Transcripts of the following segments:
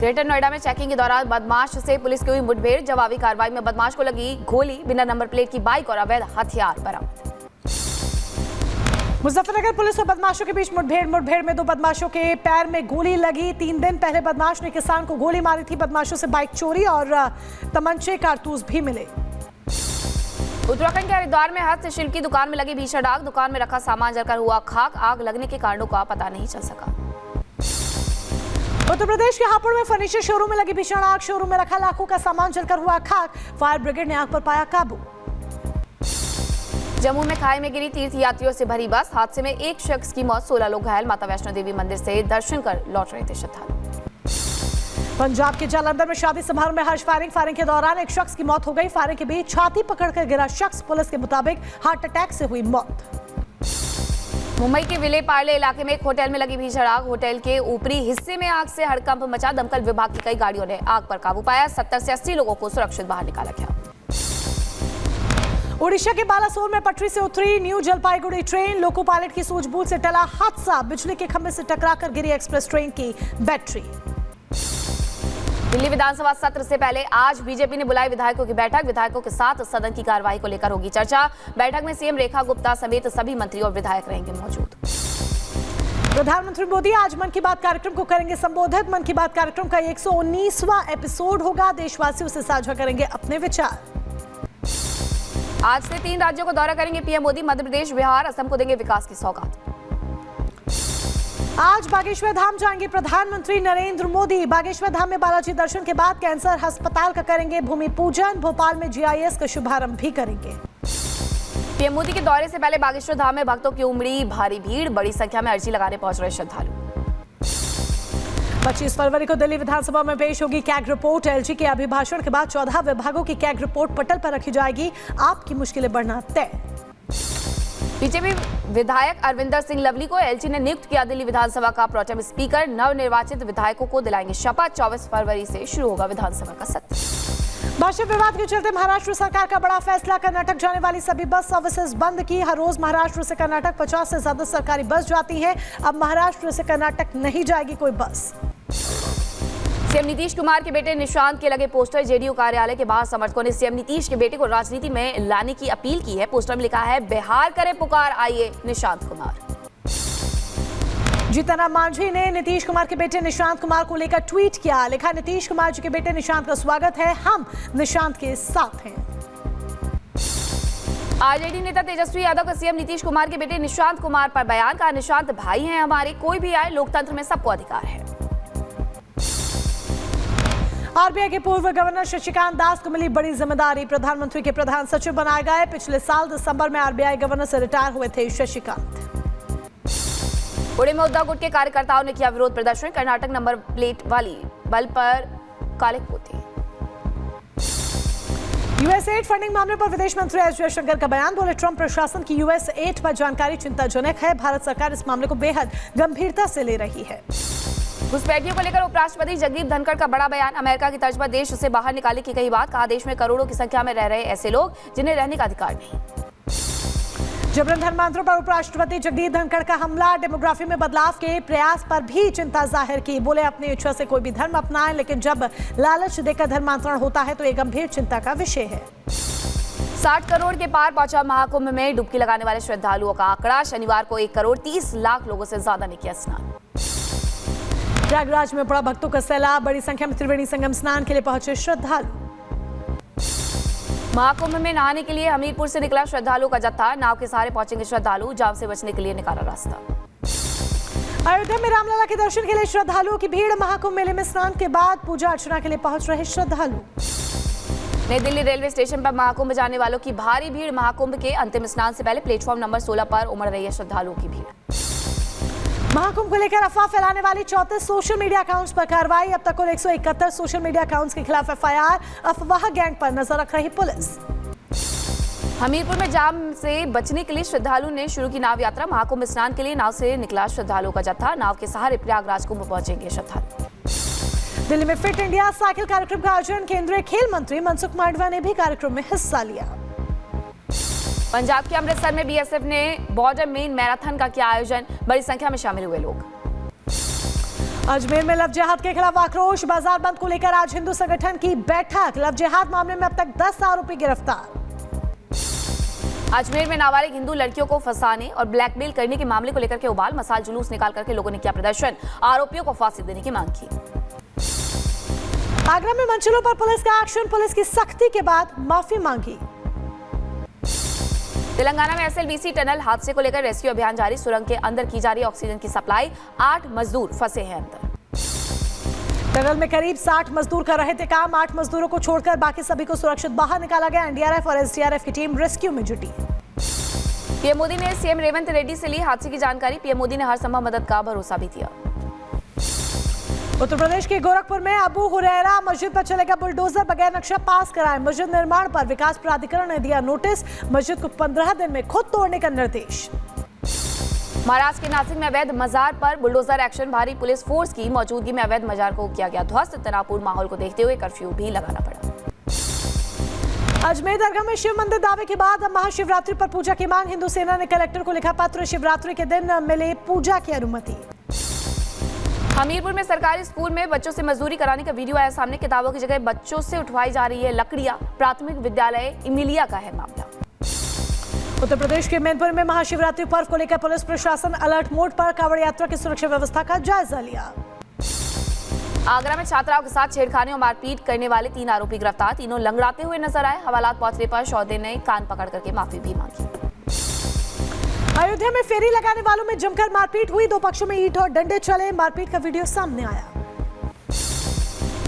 Greater Noida में checking के दौरान बदमाश से पुलिस की हुई मुठभेड़। जवाबी कार्रवाई में बदमाश को लगी गोली, बिना नंबर प्लेट की बाइक और अवैध हथियार बरामद। मुजफ्फरनगर पुलिस और बदमाशों के बीच मुठभेड़ में 2 बदमाशों के पैर में गोली लगी। 3 दिन पहले बदमाश ने किसान को गोली मारी थी। बदमाशों से बाइक चोरी और तमंचे कारतूस भी मिले। उत्तराखंड के हरिद्वार में हस्तशिल्प की दुकान में लगी भीषण आग। दुकान में रखा सामान जलकर हुआ खाक। आग लगने के कारणों का पता नहीं चल सका। उत्तर प्रदेश के हापुड़ में फर्नीचर शोरूम में लगी भीषण आग। शोरूम में रखा लाखों का सामान जलकर हुआ खाक। फायर ब्रिगेड ने आग पर पाया काबू। जम्मू में खाई में गिरी तीर्थ यात्रियों से भरी बस। हादसे में 1 शख्स की मौत, 16 लोग घायल। माता वैष्णो देवी मंदिर से दर्शन कर लौट रहे थे श्रद्धालु। पंजाब के जालंधर में शादी समारोह में हर्ष फायरिंग के दौरान 1 शख्स की मौत हो गई। फायरिंग के बीच छाती पकड़कर गिरा शख्स। पुलिस के मुताबिक हार्ट अटैक से हुई मौत। मुंबई के विले पार्ले इलाके में एक होटल में लगी भीषण आग। होटल के ऊपरी हिस्से में आग से हड़कंप मचा। दमकल विभाग की कई गाड़ियों ने आग पर काबू पाया। 70 से 80 लोगों को सुरक्षित बाहर निकाला गया। ओडिशा के बालासोर में पटरी से उतरी new Jalpaiguri train. Loco pilot की सूझबूझ से टला हादसा। बिजली के खंभे से टकराकर गिरी एक्सप्रेस ट्रेन की बैटरी। दिल्ली विधानसभा सत्र से पहले आज बीजेपी ने बुलाई विधायकों की बैठक। विधायकों के साथ सदन की कार्रवाई को लेकर होगी चर्चा। बैठक में सीएम रेखा गुप्ता समेत सभी मंत्री और विधायक रहेंगे मौजूद। प्रधानमंत्री मोदी आज मन की बात कार्यक्रम को करेंगे संबोधित। मन की बात कार्यक्रम का 119वां एपिसोड होगा। देशवासियों से साझा करेंगे अपने विचार। आज से 3 राज्यों को दौरा करेंगे पीएम मोदी। मध्य प्रदेश, बिहार, असम को देंगे विकास की सौगात। आज बागेश्वर धाम जाएंगे प्रधानमंत्री नरेंद्र मोदी। बागेश्वर धाम में बालाजी दर्शन के बाद कैंसर अस्पताल का करेंगे भूमि पूजन। भोपाल में GIS का शुभारंभ भी करेंगे। पीएम मोदी के दौरे से पहले बागेश्वर धाम में भक्तों की उमड़ी भारी भीड़। बड़ी संख्या में अर्जी लगाने पहुंच रहे श्रद्धालु। 25 फरवरी को दिल्ली विधानसभा में पेश होगी कैग रिपोर्ट। LG के अभिभाषण के बाद 14 विभागों की कैग रिपोर्ट पटल पर रखी जाएगी। आपकी मुश्किलें बढ़ना तय। बीजेपी विधायक अरविंदर सिंह लवली को LG ने नियुक्त किया दिल्ली विधानसभा का प्रोटेम स्पीकर। नवनिर्वाचित विधायकों को दिलाएंगे शपथ। 24 फरवरी से शुरू होगा विधानसभा का सत्र। भाषा विवाद के चलते महाराष्ट्र सरकार का बड़ा फैसला। कर्नाटक जाने वाली सभी बस सर्विसेज बंद की। हर रोज महाराष्ट्र से कर्नाटक 50 से ज्यादा सरकारी बस जाती है। अब महाराष्ट्र से कर्नाटक नहीं जाएगी कोई बस। सीएम नीतीश कुमार के बेटे निशांत के लगे पोस्टर। जेडीयू कार्यालय के बाहर समर्थकों ने सीएम नीतीश के बेटे को राजनीति में लाने की अपील की है। पोस्टर में लिखा है, बिहार करे पुकार, आइए निशांत कुमार। जीतन राम मांझी ने नीतीश कुमार के बेटे निशांत कुमार को लेकर ट्वीट किया। लिखा, नीतीश कुमार जी के बेटे निशांत का स्वागत है, हम निशांत के साथ हैं। आरजेडी नेता तेजस्वी यादव का सीएम नीतीश कुमार के बेटे निशांत कुमार पर बयान। कहा, निशांत भाई हैं हमारे, कोई भी आए, लोकतंत्र में सबको अधिकार है। आरबीआई के पूर्व गवर्नर शशिकांत दास को मिली बड़ी जिम्मेदारी। प्रधानमंत्री के प्रधान सचिव बनाए गए। पिछले साल दिसंबर में आरबीआई गवर्नर से रिटायर हुए थे शशिकांत। पुणे में उद्धव गुट के कार्यकर्ताओं ने किया विरोध प्रदर्शन। कर्नाटक नंबर प्लेट वाली बल पर काले पोते। US8 फंडिंग मामले पर विदेश मंत्री एस जयशंकर का बयान। बोले, ट्रंप प्रशासन की US8 पर जानकारी चिंताजनक है। भारत सरकार इस मामले को बेहद गंभीरता से ले रही है। घुसपैठियों को लेकर उपराष्ट्रपति जगदीप धनखड़ का बड़ा बयान। अमेरिका की तर्ज पर देश से बाहर निकालने की कही बात। कहा, देश में करोड़ों की संख्या में रह रहे ऐसे लोग जिन्हें रहने का अधिकार नहीं। जबरन धर्मांतरों पर उपराष्ट्रपति जगदीप धनखड़ का हमला। डेमोग्राफी में बदलाव के प्रयास पर भी चिंता जाहिर की। बोले, अपनी इच्छा से कोई भी धर्म अपनाएं, लेकिन जब लालच देकर धर्मांतरण होता है तो ये गंभीर चिंता का विषय है। 60 करोड़ के पार पहुंचा महाकुंभ में डुबकी लगाने वाले श्रद्धालुओं का आंकड़ा। शनिवार को 1 करोड़ 30 लाख लोगों से ज्यादा ने किया स्नान। प्रयागराज में पड़ा भक्तों का सैलाब। बड़ी संख्या में त्रिवेणी संगम स्नान के लिए पहुंचे श्रद्धालु। महाकुंभ में नहाने के लिए हमीरपुर से निकला श्रद्धालुओं का जत्था। नाव के सहारे पहुंचेंगे श्रद्धालु। जाम से बचने के लिए निकाला रास्ता। अयोध्या में रामलला के दर्शन के लिए श्रद्धालुओं की भीड़। महाकुंभ मेले में स्नान के बाद पूजा अर्चना के लिए पहुंच रहे श्रद्धालु। नई दिल्ली रेलवे स्टेशन पर महाकुंभ जाने वालों की भारी भीड़। महाकुंभ के अंतिम स्नान से पहले प्लेटफॉर्म नंबर 16 पर उमड़ रही है श्रद्धालुओं की भीड़। महाकुंभ को लेकर अफवाह फैलाने वाले 34 सोशल मीडिया अकाउंट्स पर कार्रवाई। अब तक कुल 171 सोशल मीडिया अकाउंट्स के खिलाफ FIR। अफवाह गैंग पर नजर रख रही पुलिस। हमीरपुर में जाम से बचने के लिए श्रद्धालु ने शुरू की नाव यात्रा। महाकुंभ स्नान के लिए नाव से निकला श्रद्धालुओं का जत्था। नाव के सहारे प्रयागराज कुंभ पहुंचेंगे श्रद्धालु। दिल्ली में फिट इंडिया साइकिल कार्यक्रम का आयोजन। केंद्रीय खेल मंत्री मनसुख मांडविया ने भी कार्यक्रम में हिस्सा लिया। पंजाब के अमृतसर में BSF ने बॉर्डर मेन मैराथन का किया आयोजन। बड़ी संख्या में शामिल हुए लोग। अजमेर में लव जिहाद के खिलाफ आक्रोश, बाजार बंद को लेकर आज हिंदू संगठन की बैठक। लव जिहाद मामले में अब तक 10 आरोपी गिरफ्तार। अजमेर में नाबालिग हिंदू लड़कियों को फंसाने और ब्लैकमेल करने के मामले को लेकर के उबाल मसाल जुलूस निकाल करके लोगों ने किया प्रदर्शन, आरोपियों को फांसी देने की मांग की। आगरा में मंचलों पर पुलिस का एक्शन, पुलिस की सख्ती के बाद माफी मांगी। तेलंगाना में एसएलबीसी टनल हादसे को लेकर रेस्क्यू अभियान जारी, सुरंग के अंदर की जा रही ऑक्सीजन की सप्लाई, 8 मजदूर फंसे हैं अंदर। टनल में करीब 60 मजदूर कर रहे थे काम, 8 मजदूरों को छोड़कर बाकी सभी को सुरक्षित बाहर निकाला गया। एनडीआरएफ और एसडीआरएफ की टीम रेस्क्यू में जुटी। पीएम मोदी ने सीएम रेवंत रेड्डी से ली हादसे की जानकारी, पीएम मोदी ने हर संभव मदद का भरोसा भी दिया। उत्तर प्रदेश के गोरखपुर में अबू हुरैरा मस्जिद पर चलेगा बुलडोजर, बगैर नक्शा पास कराए। मस्जिद निर्माण पर विकास प्राधिकरण ने दिया नोटिस, मस्जिद को 15 दिन में खुद तोड़ने का निर्देश। महाराष्ट्र के नासिक में अवैध मजार पर बुलडोजर एक्शन, भारी पुलिस फोर्स की मौजूदगी में अवैध मजार को किया गया ध्वस्त। तनावपूर्ण माहौल को देखते हुए कर्फ्यू भी लगाना पड़ा। अजमेर दरगाह में शिव मंदिर दावे के बाद अब महाशिवरात्रि पर पूजा की मांग, हिंदू सेना ने कलेक्टर को लिखा पत्र, शिवरात्रि के दिन मिले पूजा की अनुमति। हमीरपुर में सरकारी स्कूल में बच्चों से मजदूरी कराने का वीडियो आया सामने, किताबों की जगह बच्चों से उठवाई जा रही है लकड़ियां, प्राथमिक विद्यालय इमिलिया का है मामला। उत्तर प्रदेश के मैनपुर में महाशिवरात्रि पर्व को लेकर पुलिस प्रशासन अलर्ट मोड पर, कांवड़ यात्रा की सुरक्षा व्यवस्था का जायजा लिया। आगरा में छात्राओं के साथ छेड़खानी और मारपीट करने वाले 3 आरोपी गिरफ्तार, तीनों लंगड़ाते हुए नजर आए। हवालात पहुंचने पर शौदे ने कान पकड़ करके माफी भी मांगी। अयोध्या में फेरी लगाने वालों में जमकर मारपीट हुई, 2 पक्षों में ईंट और डंडे चले, मारपीट का वीडियो सामने आया।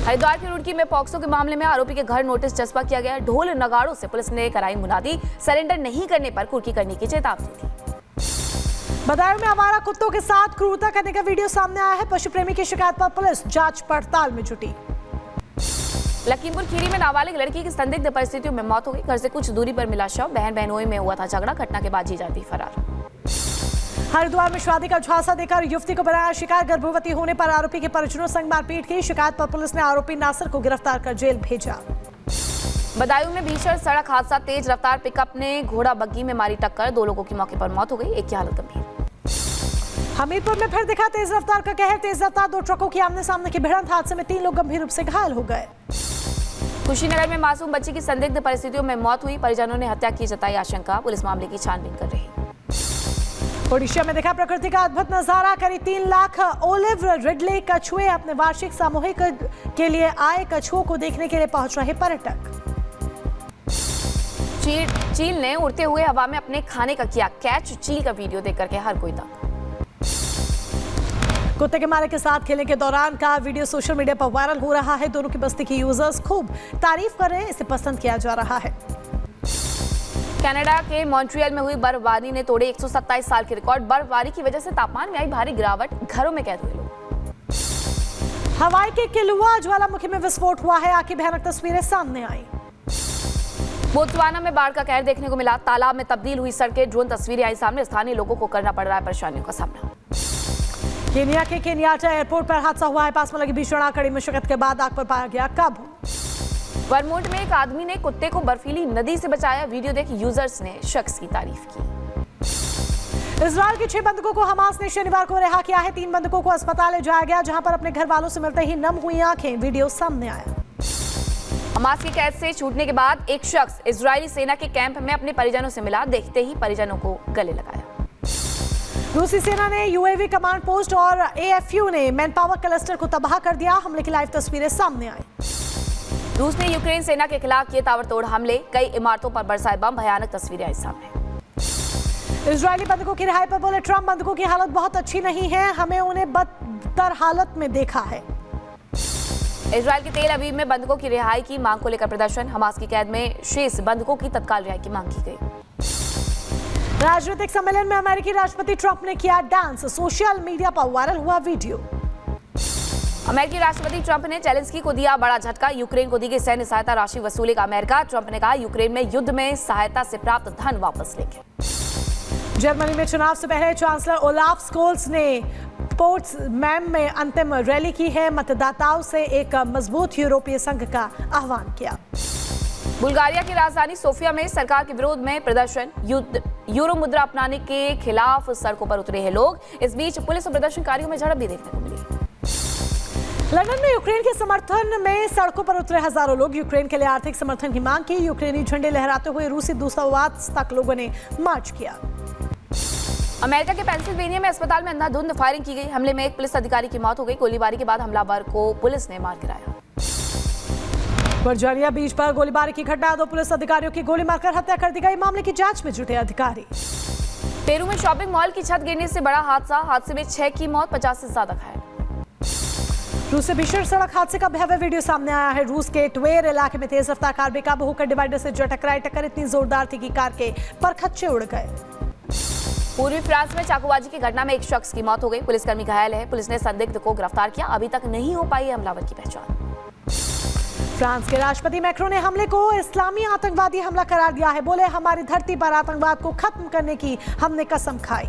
हरिद्वार की रुड़की में पॉक्सो के मामले में आरोपी के घर नोटिस चस्पा किया गया, ढोल नगाड़ों से पुलिस ने कराई मुनादी, सरेंडर नहीं करने पर कुर्की करने की चेतावनी दी। बदायूं में आवारा कुत्तों के साथ क्रूरता करने का वीडियो सामने आया है, पशु प्रेमी की शिकायत पर पुलिस जांच पड़ताल में जुटी। लखीमपुर खीरी में नाबालिग लड़की की संदिग्ध परिस्थितियों में मौत हो गई, घर से कुछ दूरी पर मिला शव, बहन बहनोई में हुआ था झगड़ा, घटना के बाद जीजा दी फरार। हरिद्वार में शादी का झांसा देकर युवती को बनाया शिकार, गर्भवती होने पर आरोपी के परिजनों संग मारपीट की, शिकायत पर पुलिस ने आरोपी नासिर को गिरफ्तार कर जेल भेजा। बदायूं में भीषण सड़क हादसा, तेज रफ्तार पिकअप ने घोड़ा बग्गी में मारी टक्कर, 2 लोगों की मौके पर मौत हो गई, एक की हालत गंभीर। हमीरपुर में फिर दिखा तेज रफ्तार का कहर, तेज रफ्तार 2 ट्रकों की आमने सामने की भिड़ंत, हादसे में 3 लोग गंभीर रूप से घायल हो गए। कुशीनगर में मासूम बच्ची की संदिग्ध परिस्थितियों में मौत हुई, परिजनों ने हत्या की जताई आशंका, पुलिस मामले की छानबीन कर रही। ओडिशा में देखा प्रकृति का अद्भुत नजारा, करीब 3 लाख ओलिव रिडले कछुए अपने वार्षिक सामूहिक के लिए आए कछुओं को देखने के लिए पहुंच रहे पर्यटक। चील ने उड़ते हुए हवा में अपने खाने का किया कैच, चील का वीडियो देख करके हर कोई दंग। कुत्ते के मालिक के साथ खेलने के दौरान का वीडियो सोशल मीडिया पर वायरल हो रहा है, दोनों की बस्ती के यूजर्स खूब तारीफ कर रहे हैं, इसे पसंद किया जा रहा है। कनाडा के मॉन्ट्रियल में हुई बर्फबारी ने तोड़े 127 साल के रिकॉर्ड, बर्फबारी की वजह से तापमान में आई भारी गिरावट, घरों में कैद हुए लोग। हवाई के किलुआ ज्वालामुखी में विस्फोट हुआ है, आखिर भयानक तस्वीरें सामने आई। बोत्सवाना में बाढ़ का कहर देखने को मिला, तालाब में तब्दील हुई सड़कें, ड्रोन तस्वीरें आई सामने, स्थानीय लोगों को करना पड़ रहा है परेशानियों का सामना। केनिया के केनियाटा एयरपोर्ट पर हादसा हुआ है, पास में लगी भीषण आग, कड़ी मुश्किल के बाद आग पर पाया गया काबू। वर्मोंट में एक आदमी ने कुत्ते को बर्फीली नदी से बचाया, वीडियो देख यूजर्स ने शख्स की तारीफ की। इजराइल के 6 बंधकों को हमास ने शनिवार को रिहा किया है, 3 बंधकों को अस्पताल ले जाया गया, जहां पर अपने घर वालों से मिलते ही नम हुई आंखें, वीडियो सामने आया। हमास की कैद से छूटने के बाद एक शख्स इजरायली सेना के कैंप में अपने परिजनों से मिला, देखते ही परिजनों को गले लगाया। रूसी सेना ने यूएवी कमांड पोस्ट और एएफयू ने मैनपावर क्लस्टर को तबाह कर दिया, हमले की लाइव तस्वीरें सामने आई। रूस ने यूक्रेन सेना के खिलाफ किए ताबड़तोड़ हमले, कई इमारतों पर बरसाए बम, भयानक तस्वीरें आई सामने। इजरायली बंधकों की रिहाई पर बोले ट्रंप, बंधकों की हालत बहुत अच्छी नहीं है, हमें उन्हें बदतर हालत में देखा है। इजरायल के तेल अवीव में बंधकों की रिहाई की मांग को लेकर प्रदर्शन, हमास की कैद में शेष बंधकों की तत्काल रिहाई की मांग की गई। राजनीतिक सम्मेलन में अमेरिकी राष्ट्रपति ट्रंप ने किया डांस, सोशल मीडिया पर वायरल हुआ वीडियो। अमेरिकी राष्ट्रपति ट्रंप ने जेलेंस्की को दिया बड़ा झटका, यूक्रेन को दी गई सैन्य सहायता राशि वसूलेगा अमेरिका, ट्रंप ने कहा यूक्रेन में युद्ध में सहायता से प्राप्त धन वापस लेंगे। जर्मनी में चुनाव से पहले चांसलर ओलाफ स्कोल्स ने पोट्सडैम में अंतिम रैली की है, मतदाताओं से एक मजबूत यूरोपीय संघ का आह्वान किया। बुल्गारिया की राजधानी सोफिया में सरकार के विरोध में प्रदर्शन, यूरो मुद्रा अपनाने के खिलाफ सड़कों पर उतरे हैं लोग, इस बीच पुलिस और प्रदर्शनकारियों में झड़प भी देखने को मिली। लंदन में यूक्रेन के समर्थन में सड़कों पर उतरे हजारों लोग। यूक्रेन के लिए आर्थिक समर्थन की मांग की। यूक्रेनी झंडे लहराते हुए रूसी दूतावास तक लोगों ने मार्च किया। अमेरिका के पेंसिल्वेनिया में अस्पताल में अंधाधुंध फायरिंग की गई। हमले में एक पुलिस अधिकारी की मौत हो गई। गोलीबारी के बाद हमलावर को पुलिस ने मार गिराया। वर्जीनिया बीच पर गोलीबारी की घटना, 2 पुलिस अधिकारियों की गोली मारकर हत्या कर दी गई। मामले की जांच में जुटे अधिकारी। पेरू में शॉपिंग मॉल की छत गिरने से बड़ा हादसे में 6 की मौत, 50 से ज्यादा घायल। रूस से भीषण सड़क हादसे का भयावह वीडियो सामने आया है। रूस के ट्वेर इलाके में तेज रफ्तार कार बेकाबू होकर डिवाइडर से जा टकराई। टक्कर इतनी जोरदार थी कि कार के परखच्चे उड़ गए। पूर्वी फ्रांस में चाकूबाजी की घटना में एक शख्स की मौत हो गई। पुलिसकर्मी घायल है। पुलिस ने संदिग्ध को गिरफ्तार किया। अभी तक नहीं हो पाई है हमलावर की पहचान। फ्रांस के राष्ट्रपति मैक्रों ने हमले को इस्लामी आतंकवादी हमला करार दिया है। बोले, हमारी धरती पर आतंकवाद को खत्म करने की हमने कसम खाई।